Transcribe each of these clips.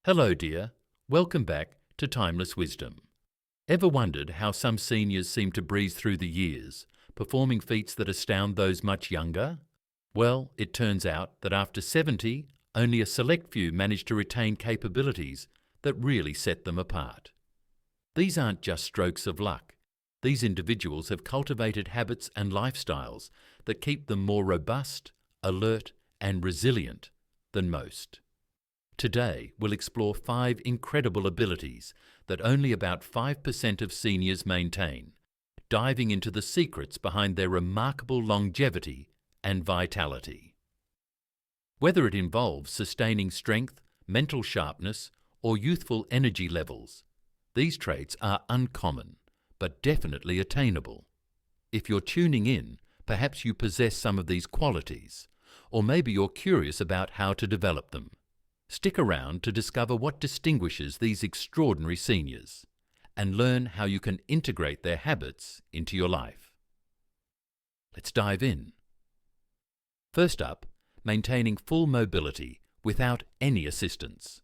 Hello, dear. Welcome back to Timeless Wisdom. Ever wondered how some seniors seem to breeze through the years, performing feats that astound those much younger? Well, it turns out that after 70, only a select few manage to retain capabilities that really set them apart. These aren't just strokes of luck. These individuals have cultivated habits and lifestyles that keep them more robust, alert, and resilient than most. Today, we'll explore 5 incredible abilities that only about 5% of seniors maintain, diving into the secrets behind their remarkable longevity and vitality. Whether it involves sustaining strength, mental sharpness, or youthful energy levels, these traits are uncommon, but definitely attainable. If you're tuning in, perhaps you possess some of these qualities, or maybe you're curious about how to develop them. Stick around to discover what distinguishes these extraordinary seniors and learn how you can integrate their habits into your life. Let's dive in. First up, maintaining full mobility without any assistance.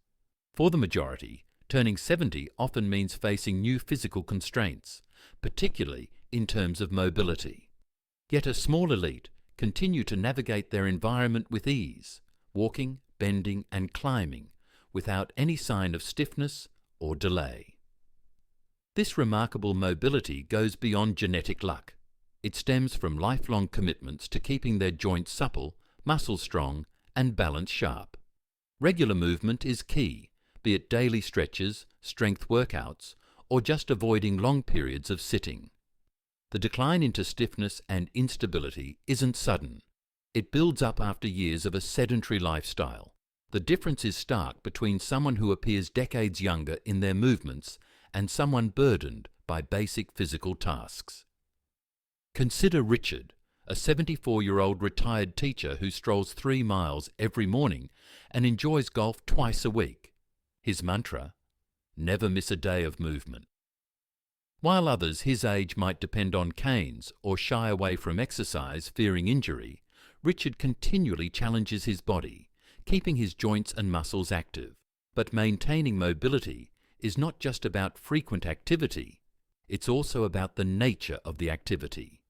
For the majority, turning 70 often means facing new physical constraints, particularly in terms of mobility. Yet a small elite continue to navigate their environment with ease, walking, bending and climbing without any sign of stiffness or delay. This remarkable mobility goes beyond genetic luck. It stems from lifelong commitments to keeping their joints supple, muscles strong, and balance sharp. Regular movement is key, be it daily stretches, strength workouts, or just avoiding long periods of sitting. The decline into stiffness and instability isn't sudden. It builds up after years of a sedentary lifestyle. The difference is stark between someone who appears decades younger in their movements and someone burdened by basic physical tasks. Consider Richard, a 74-year-old retired teacher who strolls 3 miles every morning and enjoys golf twice a week. His mantra: never miss a day of movement. While others his age might depend on canes or shy away from exercise fearing injury, Richard continually challenges his body, keeping his joints and muscles active. But maintaining mobility is not just about frequent activity, it's also about the nature of the activity.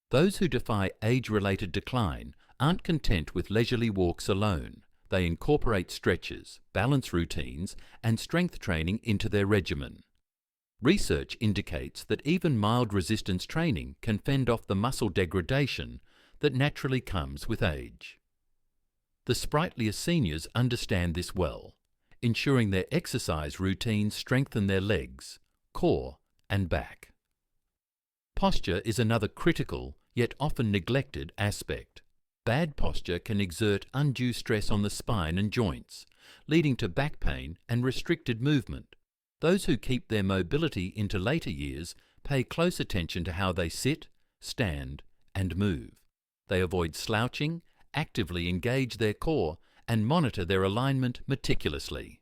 Those who defy age-related decline aren't content with leisurely walks alone. They incorporate stretches, balance routines, and strength training into their regimen. Research indicates that even mild resistance training can fend off the muscle degradation that naturally comes with age. The sprightlier seniors understand this well, ensuring their exercise routines strengthen their legs, core, and back. Posture is another critical, yet often neglected aspect. Bad posture can exert undue stress on the spine and joints, leading to back pain and restricted movement. Those who keep their mobility into later years pay close attention to how they sit, stand, and move. They avoid slouching, actively engage their core, and monitor their alignment meticulously.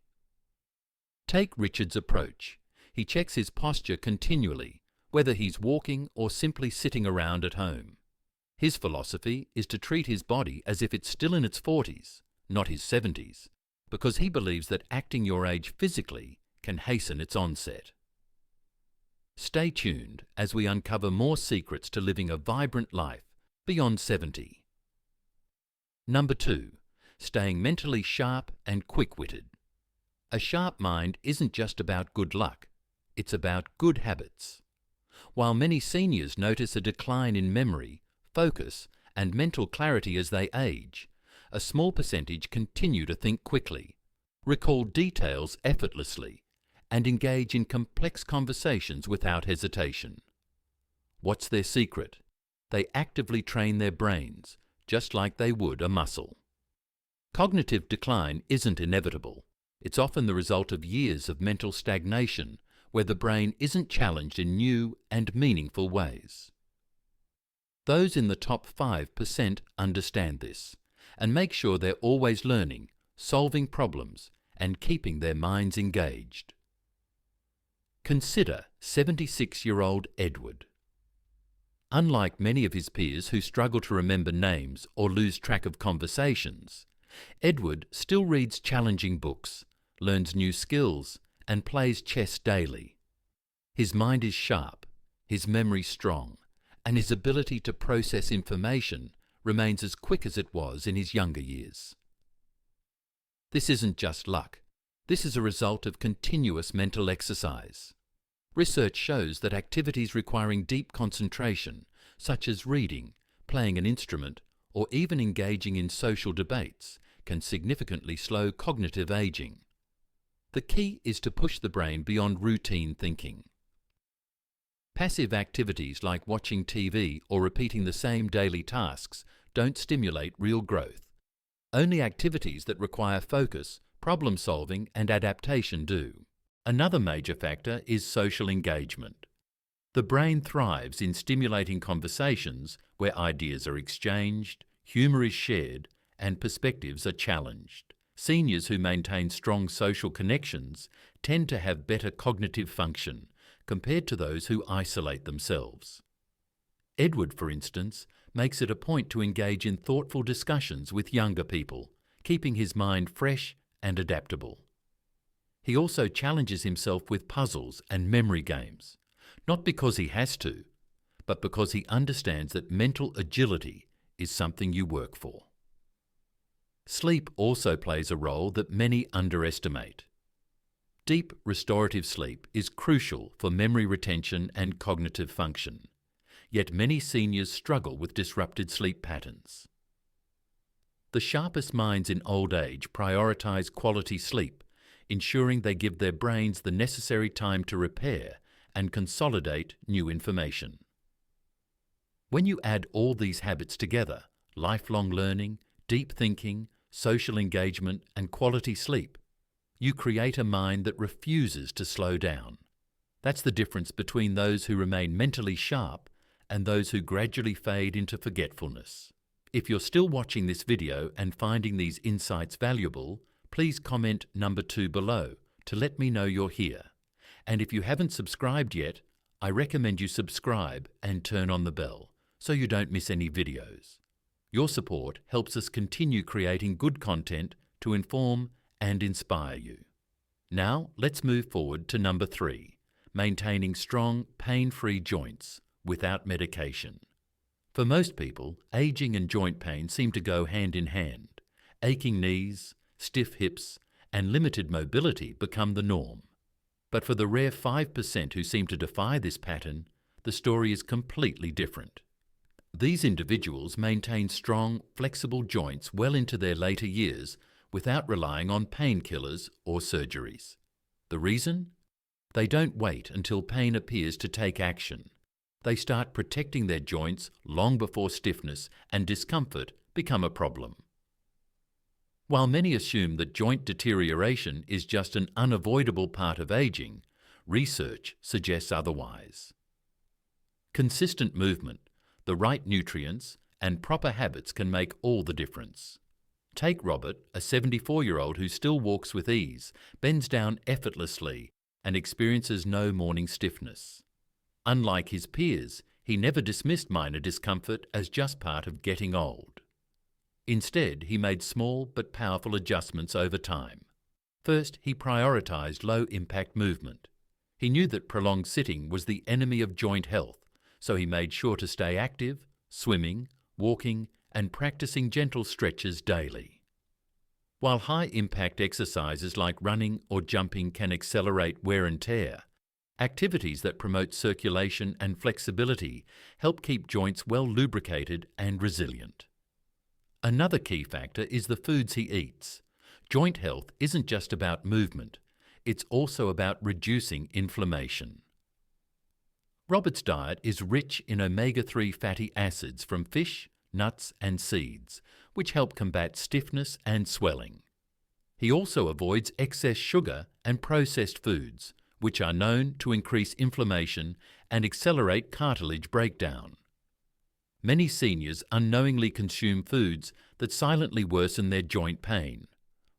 Take Richard's approach. He checks his posture continually, whether he's walking or simply sitting around at home. His philosophy is to treat his body as if it's still in its 40s, not his 70s, because he believes that acting your age physically can hasten its onset. Stay tuned as we uncover more secrets to living a vibrant life beyond 70. Number 2. Staying mentally sharp and quick-witted. A sharp mind isn't just about good luck, it's about good habits. While many seniors notice a decline in memory, focus, and mental clarity as they age, a small percentage continue to think quickly, recall details effortlessly, and engage in complex conversations without hesitation. What's their secret? They actively train their brains, just like they would a muscle. Cognitive decline isn't inevitable. It's often the result of years of mental stagnation, where the brain isn't challenged in new and meaningful ways. Those in the top 5% understand this, and make sure they're always learning, solving problems, and keeping their minds engaged. Consider 76-year-old Edward. Unlike many of his peers who struggle to remember names or lose track of conversations, Edward still reads challenging books, learns new skills, and plays chess daily. His mind is sharp, his memory strong, and his ability to process information remains as quick as it was in his younger years. This isn't just luck. This is a result of continuous mental exercise. Research shows that activities requiring deep concentration, such as reading, playing an instrument, or even engaging in social debates, can significantly slow cognitive aging. The key is to push the brain beyond routine thinking. Passive activities like watching TV or repeating the same daily tasks don't stimulate real growth. Only activities that require focus, problem solving, and adaptation do. Another major factor is social engagement. The brain thrives in stimulating conversations where ideas are exchanged, humour is shared, and perspectives are challenged. Seniors who maintain strong social connections tend to have better cognitive function compared to those who isolate themselves. Edward, for instance, makes it a point to engage in thoughtful discussions with younger people, keeping his mind fresh and adaptable. He also challenges himself with puzzles and memory games, not because he has to, but because he understands that mental agility is something you work for. Sleep also plays a role that many underestimate. Deep restorative sleep is crucial for memory retention and cognitive function, yet many seniors struggle with disrupted sleep patterns. The sharpest minds in old age prioritise quality sleep, ensuring they give their brains the necessary time to repair and consolidate new information. When you add all these habits together, lifelong learning, deep thinking, social engagement, and quality sleep, you create a mind that refuses to slow down. That's the difference between those who remain mentally sharp and those who gradually fade into forgetfulness. If you're still watching this video and finding these insights valuable, please comment number 2 below to let me know you're here. And if you haven't subscribed yet, I recommend you subscribe and turn on the bell so you don't miss any videos. Your support helps us continue creating good content to inform and inspire you. Now, let's move forward to number 3, maintaining strong, pain-free joints without medication. For most people, aging and joint pain seem to go hand in hand. Aching knees, stiff hips, and limited mobility become the norm. But for the rare 5% who seem to defy this pattern, the story is completely different. These individuals maintain strong, flexible joints well into their later years without relying on painkillers or surgeries. The reason? They don't wait until pain appears to take action. They start protecting their joints long before stiffness and discomfort become a problem. While many assume that joint deterioration is just an unavoidable part of aging, research suggests otherwise. Consistent movement, the right nutrients, and proper habits can make all the difference. Take Robert, a 74-year-old who still walks with ease, bends down effortlessly, and experiences no morning stiffness. Unlike his peers, he never dismissed minor discomfort as just part of getting old. Instead, he made small but powerful adjustments over time. First, he prioritized low-impact movement. He knew that prolonged sitting was the enemy of joint health, so he made sure to stay active, swimming, walking, and practicing gentle stretches daily. While high-impact exercises like running or jumping can accelerate wear and tear, activities that promote circulation and flexibility help keep joints well lubricated and resilient. Another key factor is the foods he eats. Joint health isn't just about movement, it's also about reducing inflammation. Robert's diet is rich in omega-3 fatty acids from fish, nuts, and seeds, which help combat stiffness and swelling. He also avoids excess sugar and processed foods, which are known to increase inflammation and accelerate cartilage breakdown. Many seniors unknowingly consume foods that silently worsen their joint pain,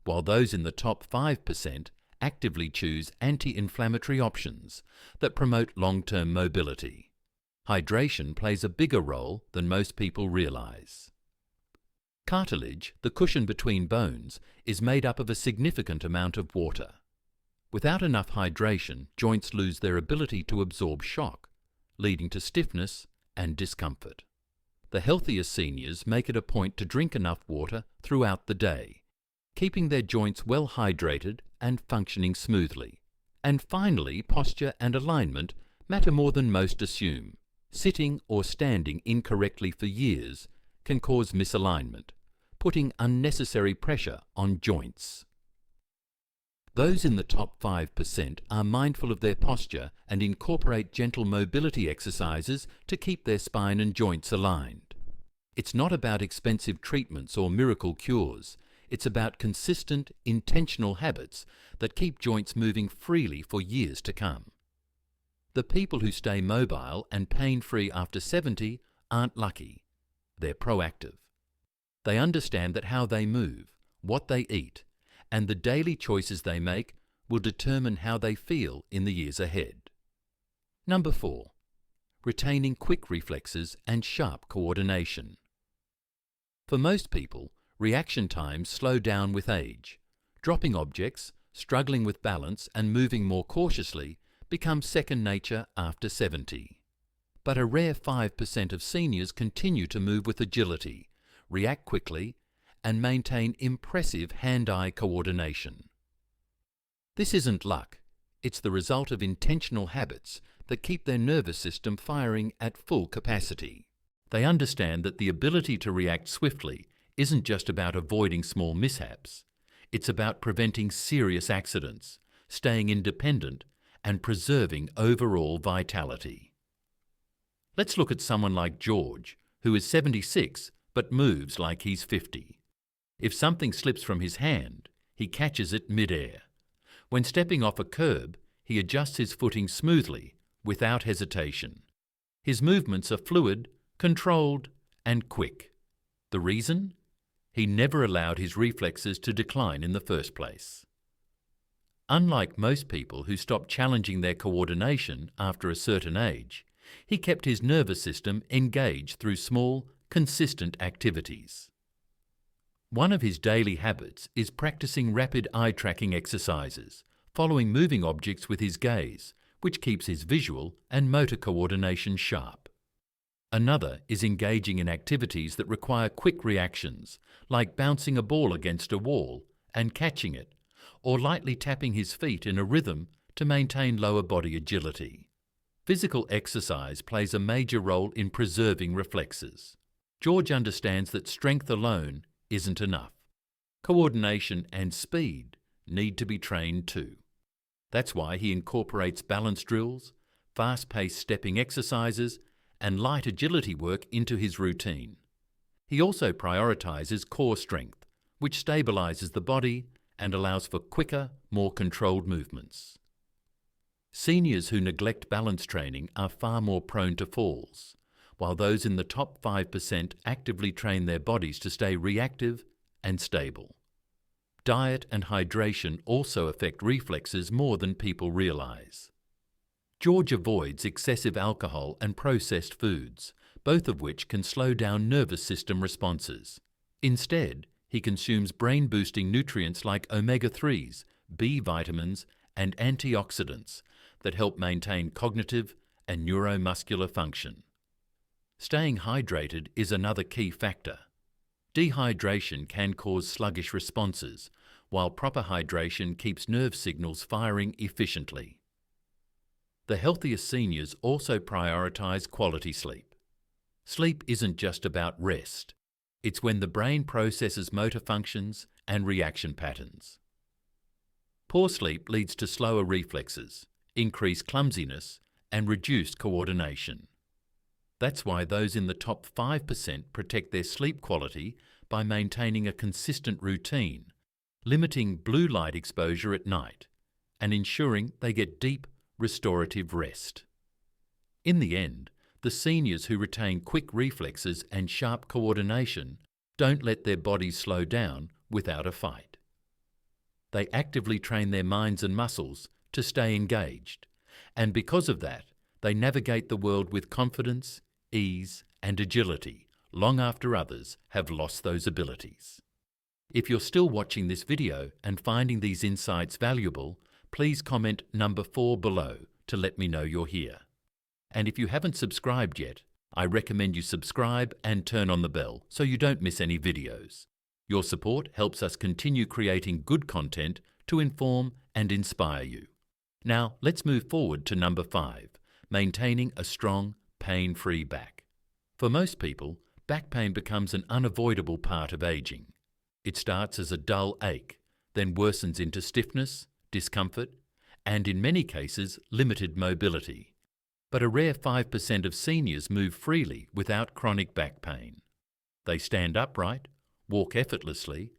while those in the top 5% actively choose anti-inflammatory options that promote long-term mobility. Hydration plays a bigger role than most people realize. Cartilage, the cushion between bones, is made up of a significant amount of water. Without enough hydration, joints lose their ability to absorb shock, leading to stiffness and discomfort. The healthiest seniors make it a point to drink enough water throughout the day, keeping their joints well hydrated and functioning smoothly. And finally, posture and alignment matter more than most assume. Sitting or standing incorrectly for years can cause misalignment, putting unnecessary pressure on joints. Those in the top 5% are mindful of their posture and incorporate gentle mobility exercises to keep their spine and joints aligned. It's not about expensive treatments or miracle cures. It's about consistent, intentional habits that keep joints moving freely for years to come. The people who stay mobile and pain-free after 70 aren't lucky. They're proactive. They understand that how they move, what they eat, and the daily choices they make will determine how they feel in the years ahead. Number 4. Retaining quick reflexes and sharp coordination. For most people, reaction times slow down with age. Dropping objects, struggling with balance, and moving more cautiously become second nature after 70. But a rare 5% of seniors continue to move with agility, react quickly, and maintain impressive hand-eye coordination. This isn't luck. It's the result of intentional habits that keep their nervous system firing at full capacity. They understand that the ability to react swiftly isn't just about avoiding small mishaps. It's about preventing serious accidents, staying independent, and preserving overall vitality. Let's look at someone like George, who is 76 but moves like he's 50. If something slips from his hand, he catches it mid-air. When stepping off a curb, he adjusts his footing smoothly, without hesitation. His movements are fluid, controlled, and quick. The reason? He never allowed his reflexes to decline in the first place. Unlike most people who stop challenging their coordination after a certain age, he kept his nervous system engaged through small, consistent activities. One of his daily habits is practicing rapid eye-tracking exercises, following moving objects with his gaze, which keeps his visual and motor coordination sharp. Another is engaging in activities that require quick reactions, like bouncing a ball against a wall and catching it, or lightly tapping his feet in a rhythm to maintain lower body agility. Physical exercise plays a major role in preserving reflexes. George understands that strength alone isn't enough. Coordination and speed need to be trained too. That's why he incorporates balance drills, fast-paced stepping exercises, and light agility work into his routine. He also prioritizes core strength, which stabilizes the body and allows for quicker, more controlled movements. Seniors who neglect balance training are far more prone to falls, while those in the top 5% actively train their bodies to stay reactive and stable. Diet and hydration also affect reflexes more than people realize. George avoids excessive alcohol and processed foods, both of which can slow down nervous system responses. Instead, he consumes brain-boosting nutrients like omega-3s, B vitamins, and antioxidants that help maintain cognitive and neuromuscular function. Staying hydrated is another key factor. Dehydration can cause sluggish responses, while proper hydration keeps nerve signals firing efficiently. The healthiest seniors also prioritize quality sleep. Sleep isn't just about rest. It's when the brain processes motor functions and reaction patterns. Poor sleep leads to slower reflexes, increased clumsiness, and reduced coordination. That's why those in the top 5% protect their sleep quality by maintaining a consistent routine, limiting blue light exposure at night, and ensuring they get deep, restorative rest. In the end, the seniors who retain quick reflexes and sharp coordination don't let their bodies slow down without a fight. They actively train their minds and muscles to stay engaged, and because of that, they navigate the world with confidence, ease, and agility long after others have lost those abilities. If you're still watching this video and finding these insights valuable, please comment number 4 below to let me know you're here. And if you haven't subscribed yet, I recommend you subscribe and turn on the bell so you don't miss any videos. Your support helps us continue creating good content to inform and inspire you. Now, let's move forward to number 5, maintaining a strong, pain-free back. For most people, back pain becomes an unavoidable part of aging. It starts as a dull ache, then worsens into stiffness, discomfort, and in many cases, limited mobility. But a rare 5% of seniors move freely without chronic back pain. They stand upright, walk effortlessly,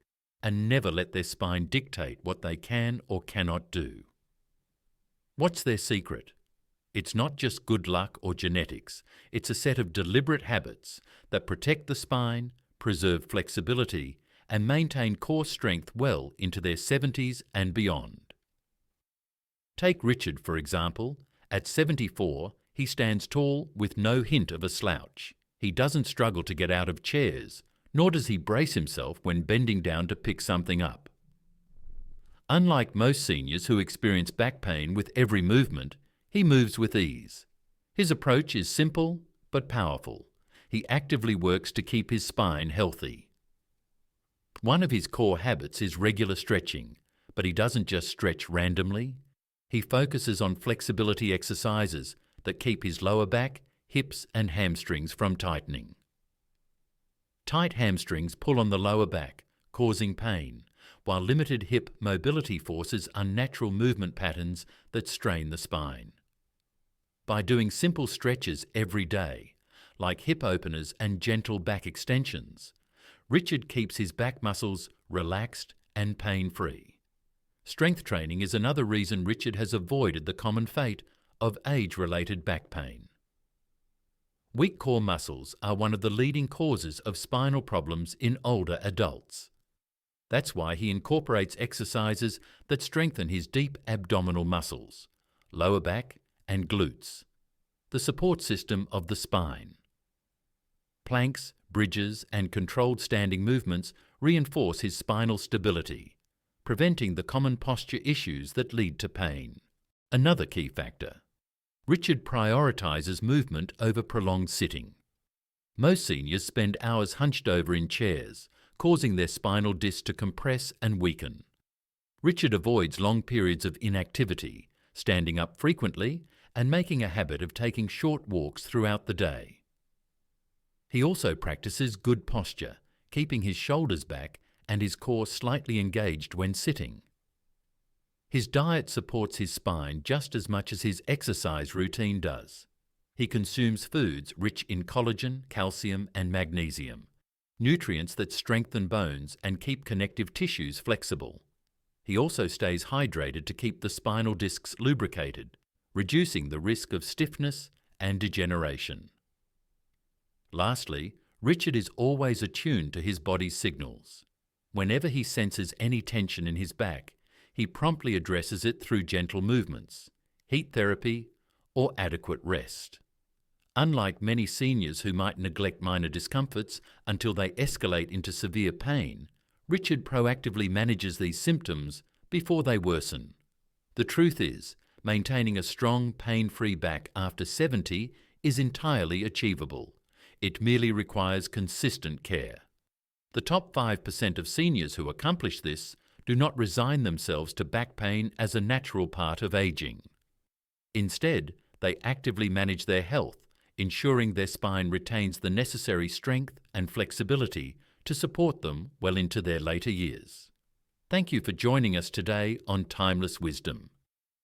and never let their spine dictate what they can or cannot do. What's their secret? It's not just good luck or genetics. It's a set of deliberate habits that protect the spine, preserve flexibility, and maintain core strength well into their 70s and beyond. Take Richard, for example. At 74, he stands tall with no hint of a slouch. He doesn't struggle to get out of chairs, nor does he brace himself when bending down to pick something up. Unlike most seniors who experience back pain with every movement, he moves with ease. His approach is simple but powerful. He actively works to keep his spine healthy. One of his core habits is regular stretching, but he doesn't just stretch randomly. He focuses on flexibility exercises that keep his lower back, hips, and hamstrings from tightening. Tight hamstrings pull on the lower back, causing pain, while limited hip mobility forces unnatural movement patterns that strain the spine. By doing simple stretches every day, like hip openers and gentle back extensions, Richard keeps his back muscles relaxed and pain-free. Strength training is another reason Richard has avoided the common fate of age-related back pain. Weak core muscles are one of the leading causes of spinal problems in older adults. That's why he incorporates exercises that strengthen his deep abdominal muscles, lower back and glutes, the support system of the spine. Planks, bridges, and controlled standing movements reinforce his spinal stability, preventing the common posture issues that lead to pain. Another key factor: Richard prioritizes movement over prolonged sitting. Most seniors spend hours hunched over in chairs, causing their spinal discs to compress and weaken. Richard avoids long periods of inactivity, standing up frequently, and making a habit of taking short walks throughout the day. He also practices good posture, keeping his shoulders back and his core slightly engaged when sitting. His diet supports his spine just as much as his exercise routine does. He consumes foods rich in collagen, calcium, and magnesium, nutrients that strengthen bones and keep connective tissues flexible. He also stays hydrated to keep the spinal discs lubricated, reducing the risk of stiffness and degeneration. Lastly, Richard is always attuned to his body's signals. Whenever he senses any tension in his back, he promptly addresses it through gentle movements, heat therapy, or adequate rest. Unlike many seniors who might neglect minor discomforts until they escalate into severe pain, Richard proactively manages these symptoms before they worsen. The truth is, maintaining a strong, pain-free back after 70 is entirely achievable. It merely requires consistent care. The top 5% of seniors who accomplish this do not resign themselves to back pain as a natural part of aging. Instead, they actively manage their health, ensuring their spine retains the necessary strength and flexibility to support them well into their later years. Thank you for joining us today on Timeless Wisdom.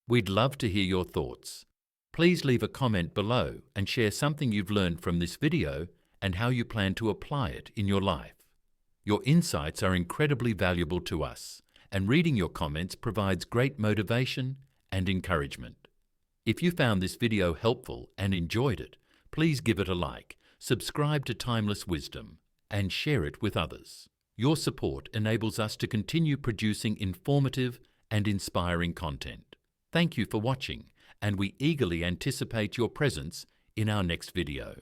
We'd love to hear your thoughts. Please leave a comment below and share something you've learned from this video and how you plan to apply it in your life. Your insights are incredibly valuable to us, and reading your comments provides great motivation and encouragement. If you found this video helpful and enjoyed it, please give it a like, subscribe to Timeless Wisdom, and share it with others. Your support enables us to continue producing informative and inspiring content. Thank you for watching, and we eagerly anticipate your presence in our next video.